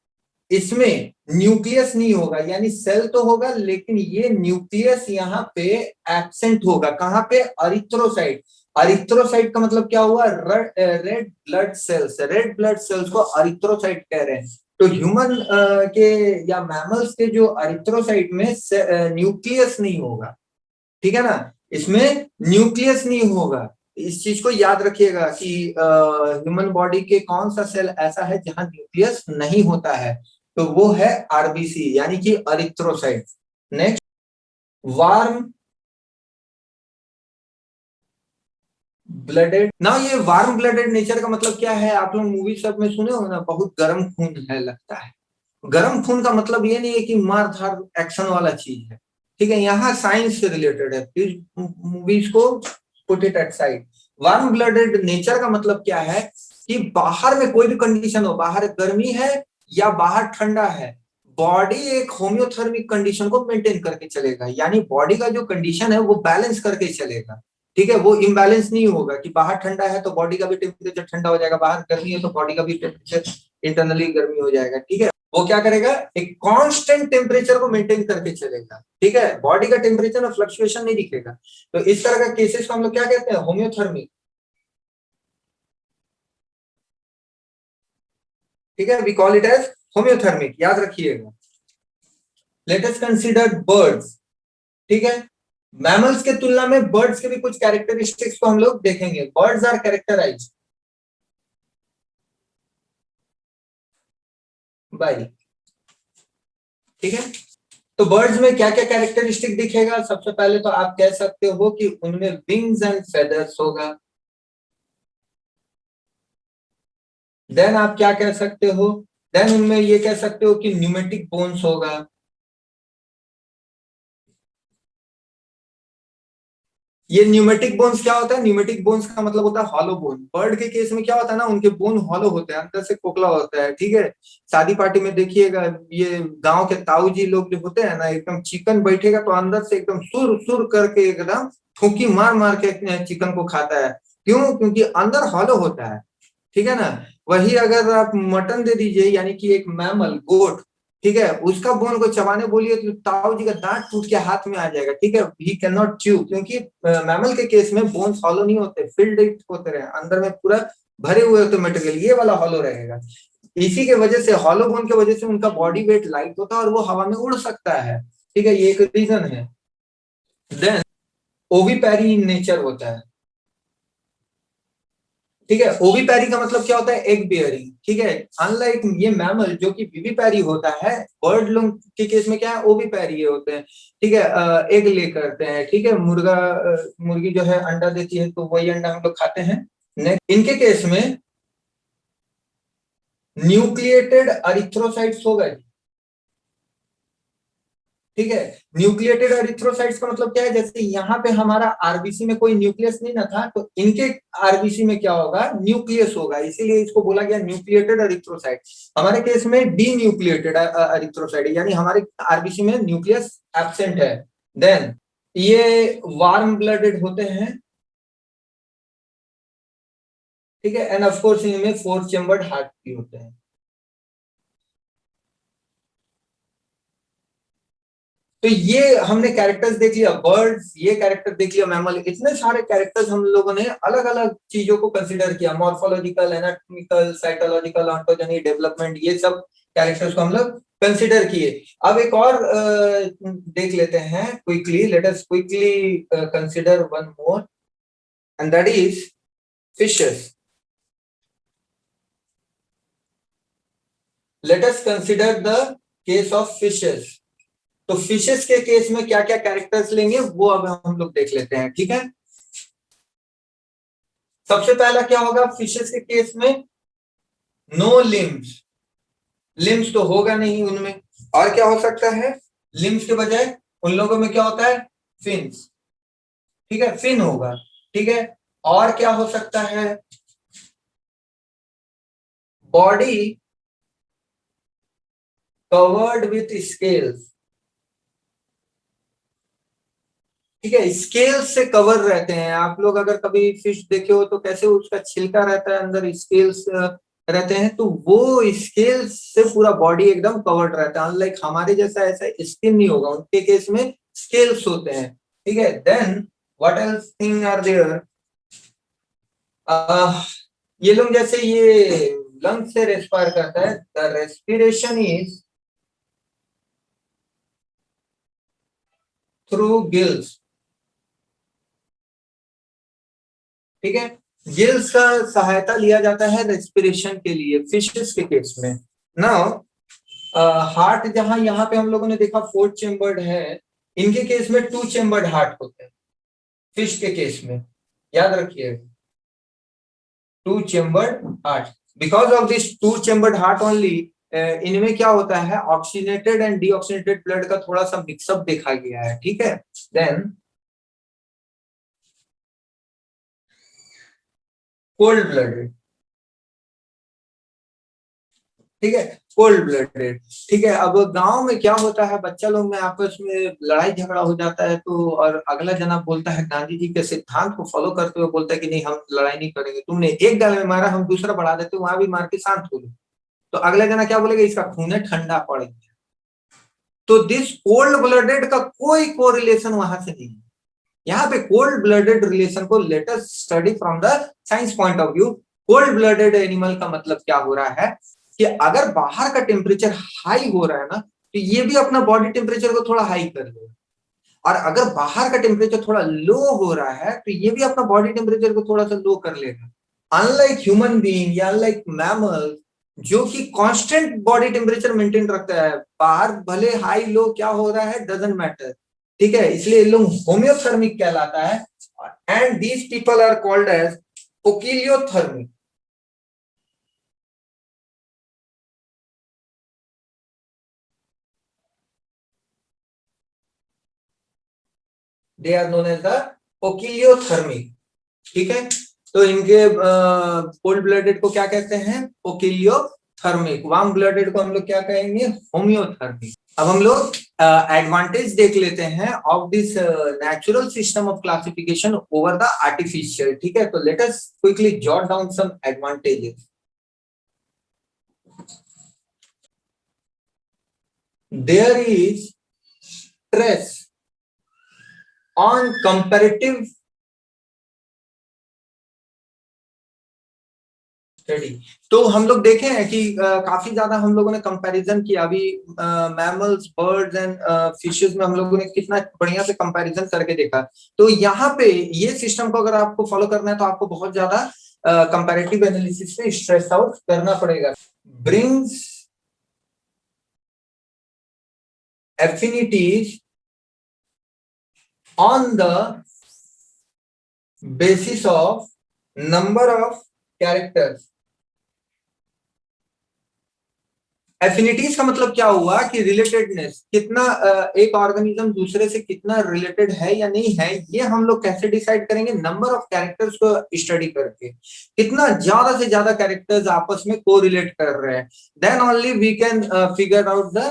इसमें न्यूक्लियस नहीं होगा, यानी सेल तो होगा लेकिन ये न्यूक्लियस यहाँ पे एब्सेंट होगा। कहाँ पे, अरिथ्रोसाइट। अरिथ्रोसाइट का मतलब क्या हुआ, red blood cells. Red blood cells को अरिथ्रोसाइट कह रहे हैं। तो ह्यूमन के या मैमल्स के जो अरिथ्रोसाइट में न्यूक्लियस नहीं होगा। ठीक है ना, इसमें न्यूक्लियस नहीं होगा। इस चीज को याद रखिएगा कि ह्यूमन बॉडी के कौन सा सेल ऐसा है जहां न्यूक्लियस नहीं होता है, तो वो है आरबीसी यानी कि अरिथ्रोसाइट। Next, warm blooded. ना ये वार्म ब्लडेड नेचर का मतलब क्या है, आप लोग मूवी सब में सुने हो ना, बहुत गर्म खून है लगता है। गर्म खून का मतलब ये नहीं है कि मार धार एक्शन वाला चीज है। ठीक है, यहाँ साइंस से रिलेटेड है, प्लीज मूवीज को put it at side. Warm blooded nature का मतलब क्या है कि बाहर में कोई भी कंडीशन हो, बाहर गर्मी है या बाहर ठंडा है, बॉडी एक होम्योथर्मिक कंडीशन को मेंटेन करके चलेगा, यानी बॉडी का जो कंडीशन है वो बैलेंस करके चलेगा। ठीक है, वो इम्बैलेंस नहीं होगा कि बाहर ठंडा है तो बॉडी का भी टेम्परेचर ठंडा हो जाएगा, बाहर गर्मी है तो बॉडी का भी टेम्परेचर इंटरनली गर्मी हो जाएगा। ठीक है, वो क्या करेगा, एक कांस्टेंट टेम्परेचर को मेंटेन करके चलेगा। ठीक है, बॉडी का टेम्परेचर में फ्लक्चुएशन नहीं दिखेगा। तो इस तरह का केसेस को हम लोग क्या कहते हैं, होम्योथर्मिक। ठीक है, we call it as homeothermic, याद रखिएगा। Let us consider birds. ठीक है, मैमल्स के तुलना में बर्ड्स के भी कुछ कैरेक्टरिस्टिक्स को हम लोग देखेंगे। बर्ड्स आर कैरेक्टराइज्ड बाय, ठीक है, तो बर्ड्स में क्या क्या कैरेक्टरिस्टिक दिखेगा। सबसे पहले तो आप कह सकते हो कि उनमें विंग्स एंड फेदर्स होगा। देन आप क्या कह सकते हो, देन उनमें ये कह सकते हो कि न्यूमेटिक बोन्स होगा। ये न्यूमेटिक बोन्स क्या होता है, न्यूमेटिक बोन्स का मतलब होता है हॉलो बोन। बर्ड के केस में क्या होता है ना, उनके बोन हॉलो होते हैं, अंदर से खोखला होता है। ठीक है, शादी पार्टी में देखिएगा, ये गांव के ताऊ जी लोग जो होते हैं ना, एकदम चिकन बैठेगा तो अंदर से एकदम सुर सुर करके एकदम फूंकी मार मार के चिकन को खाता है। क्यों, क्योंकि अंदर हॉलो होता है। ठीक है ना, वही अगर आप मटन दे दीजिए, यानी कि एक मैमल गोट, ठीक है, उसका बोन को चबाने बोलिए तो ताऊ जी का दांत टूट के हाथ में आ जाएगा। ठीक है, ही कैन नॉट च्यू, क्योंकि मैमल के केस में बोन्स हॉलो नहीं होते, फिल्ड होते रहे, अंदर में पूरा भरे हुए होते मटेरियल, ये वाला हॉलो रहेगा। इसी के वजह से, हॉलो बोन की वजह से उनका बॉडी वेट लाइट होता है और वो हवा में उड़ सकता है। ठीक है, ये एक रीजन है। देन ओविपेरी इन नेचर होता है। ठीक है, ओवीपैरी का मतलब क्या होता है, एग बेयरिंग। ठीक है, अनलाइक ये मैमल जो कि विविपैरी होता है, बर्ड लोग के केस में क्या है, ओवीपैरी होते हैं। ठीक है, एग ले करते हैं। ठीक है, मुर्गी जो है अंडा देती है तो वही अंडा हम लोग खाते हैं। नेक्स्ट, इनके केस में न्यूक्लिएटेड अरिथ्रोसाइट्स होगा। ठीक है, न्यूक्लिएटेड एरिथ्रोसाइट्स का मतलब क्या है, जैसे यहाँ पे हमारा आरबीसी में कोई न्यूक्लियस नहीं ना था, तो इनके आरबीसी में क्या होगा, न्यूक्लियस होगा, इसीलिए इसको बोला गया न्यूक्लिएटेड एरिथ्रोसाइट। हमारे केस में डी न्यूक्लिएटेड एरिथ्रोसाइट, यानी हमारे आरबीसी में न्यूक्लियस एब्सेंट है। देन ये वार्म ब्लडेड होते हैं। ठीक है, एंड ऑफ कोर्स इनमें फोर चेम्बर्ड हार्ट भी होते हैं। तो ये हमने कैरेक्टर्स देख लिया बर्ड्स, ये कैरेक्टर देख लिया मैमल, इतने सारे कैरेक्टर्स हम लोगों ने अलग अलग चीजों को कंसीडर किया, morphological, anatomical, cytological, ontogeny, development, ये सब कैरेक्टर्स को हम लोग कंसीडर किए। अब एक और देख लेते हैं quickly, late us quickly consider one more, and that is fishes. Late us consider the case of fishes. तो फिशेस के केस में क्या क्या कैरेक्टर्स लेंगे वो अब हम लोग देख लेते हैं। ठीक है, सबसे पहला क्या होगा फिशेस के केस में, नो लिम्स। लिम्स तो होगा नहीं उनमें, और क्या हो सकता है, लिम्स के बजाय उन लोगों में क्या होता है, फिन्स। ठीक है, फिन होगा। ठीक है, और क्या हो सकता है, बॉडी कवर्ड विथ स्केल्स। ठीक है, स्केल्स से कवर रहते हैं। आप लोग अगर कभी फिश देखे हो तो कैसे उसका छिलका रहता है, अंदर स्केल्स रहते हैं, तो वो स्केल्स से पूरा बॉडी एकदम कवर्ड रहता है। अनलाइक हमारे जैसा ऐसा स्किन नहीं होगा, उनके केस में स्केल्स होते हैं। ठीक है, then what else thing are there, ये लोग जैसे ये लंग से रेस्पायर करता है, the respiration is through gills. ठीक है, गिल्स का सहायता लिया जाता है रेस्पिरेशन के लिए फिशेस के केस में। नाउ हार्ट जहां यहाँ पे हम लोगों ने देखा फोर चेम्बर्ड है, इनके केस में टू चेम्बर्ड हार्ट होते हैं फिश के केस में, याद रखिए, to chambered heart. Because of this to chambered heart only, इनमें क्या होता है, ऑक्सीनेटेड एंड डीऑक्सीनेटेड ब्लड का थोड़ा सा मिक्सअप देखा गया है। ठीक है, देन कोल्ड ब्लडेड। ठीक है, कोल्ड ब्लडेड। ठीक है, अब गांव में क्या होता है, बच्चा लोग में आपस में लड़ाई झगड़ा हो जाता है तो, और अगला जना बोलता है गांधी जी के सिद्धांत को फॉलो करते हुए बोलता है कि नहीं हम लड़ाई नहीं करेंगे, तुमने एक गाल में मारा हम दूसरा बढ़ा देते, वहां भी मार के शांत हो लो, तो अगला जना क्या बोलेगा, इसका खून है ठंडा पड़ गया। तो दिस कोल्ड ब्लडेड का कोई कोरिलेशन वहां से नहीं है। यहाँ पे कोल्ड ब्लडेड रिलेशन को let us study from the science point of view. Cold blooded animal का मतलब क्या हो रहा है कि अगर बाहर का टेम्परेचर हाई हो रहा है ना, तो ये भी अपना बॉडी टेम्परेचर को थोड़ा हाई कर लेगा, और अगर बाहर का टेम्परेचर थोड़ा लो हो रहा है तो ये भी अपना बॉडी टेम्परेचर को थोड़ा सा लो कर लेगा। अनलाइक ह्यूमन बीइंग या अनलाइक मैमल जो कि कांस्टेंट बॉडी टेम्परेचर मेंटेन रखता है, बाहर भले हाई लो क्या हो रहा है डजंट मैटर, ठीक है, इसलिए ये लोग होम्योथर्मिक कहलाता है, and these people are called as poikilothermic. They are known as the poikilothermic. ठीक है, तो इनके कोल्ड ब्लडेड को क्या कहते हैं, ओकिलियोथर्मिक। वार्म ब्लडेड को हम लोग क्या कहेंगे, होम्योथर्मिक। अब हम लोग एडवांटेज देख लेते हैं of this natural system of classification over the artificial. ठीक है, तो let us quickly jot down some advantages. There is stress on comparative study. तो हम लोग देखे हैं कि काफी ज्यादा हम लोगों ने कंपैरिजन किया अभी, मैमल्स बर्ड्स एंड फिशेस में हम लोगों ने कितना बढ़िया से कंपैरिजन करके देखा। तो यहाँ पे ये सिस्टम को अगर आपको फॉलो करना है तो आपको बहुत ज्यादा कंपैरेटिव एनालिसिस से स्ट्रेस आउट करना पड़ेगा। Brings affinities on the basis of number of characters. Affinities का मतलब क्या हुआ कि रिलेटेडनेस, कितना एक ऑर्गेनिज्म दूसरे से कितना रिलेटेड है या नहीं है, ये हम लोग कैसे डिसाइड करेंगे, नंबर ऑफ कैरेक्टर्स को स्टडी करके, कितना ज्यादा से ज्यादा कैरेक्टर्स आपस में को रिलेट कर रहे हैं, then only we can figure out the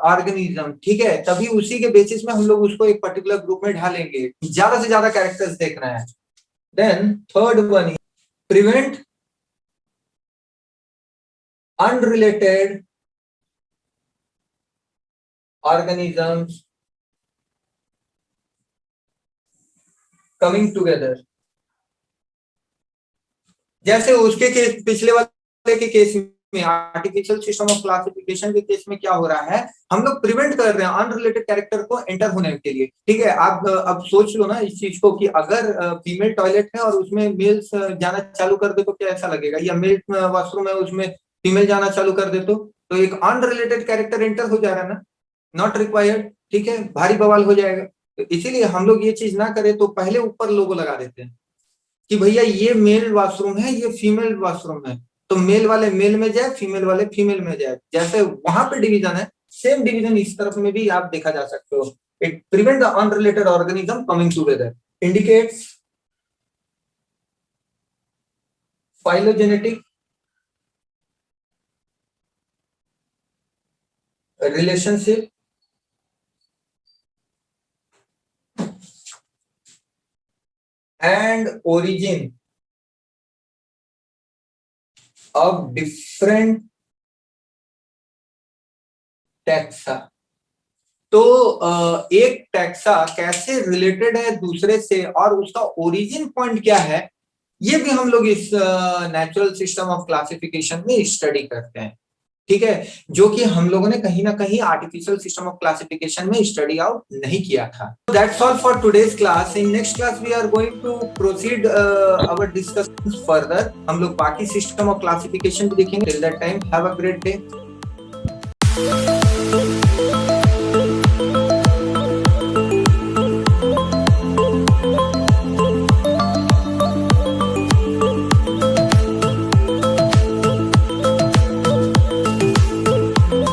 organism. ठीक है, तभी उसी के बेसिस में हम लोग उसको एक पर्टिकुलर ग्रुप में ढालेंगे, ज्यादा से ज्यादा कैरेक्टर्स देखना है। Then third one, prevent unrelated organisms coming together। जैसे उसके केस, पिछले वाले के केस में, आर्टिफिशियल सिस्टम ऑफ क्लासिफिकेशन के केस में क्या हो रहा है, हम लोग प्रिवेंट कर रहे हैं अनरिलेटेड कैरेक्टर को एंटर होने के लिए। ठीक है, आप अब सोच लो ना इस चीज को कि अगर फीमेल टॉयलेट है और उसमें मेल्स जाना चालू कर दे तो कैसा लगेगा, या मेल वॉशरूम है उसमें फीमेल जाना चालू कर दे तो एक अनरिलेटेड कैरेक्टर एंटर हो जा रहा है ना, नॉट रिक्वायर्ड। ठीक है, भारी बवाल हो जाएगा। तो इसीलिए हम लोग ये चीज ना करें तो पहले ऊपर लोगो लगा देते हैं कि भैया ये मेल वॉशरूम है, ये फीमेल वॉशरूम है, तो मेल वाले मेल में जाए, फीमेल वाले फीमेल में जाए। जैसे वहां पे डिवीजन है, सेम डिवीजन इस तरफ में भी आप देखा जा सकते हो। It prevent the unrelated organism coming together, indicates phylogenetic relationship and origin of different taxa. तो एक टैक्सा कैसे रिलेटेड है दूसरे से और उसका ओरिजिन पॉइंट क्या है, ये भी हम लोग इस नेचुरल सिस्टम ऑफ क्लासिफिकेशन में स्टडी करते हैं। ठीक है, जो कि हम लोगों ने कहीं ना कहीं आर्टिफिशियल सिस्टम ऑफ क्लासिफिकेशन में स्टडी आउट नहीं किया था। That's all for today's class. In next class we are going to proceed our discussion further. हम लोग बाकी सिस्टम ऑफ क्लासिफिकेशन भी देखेंगे। Till that time have a great day.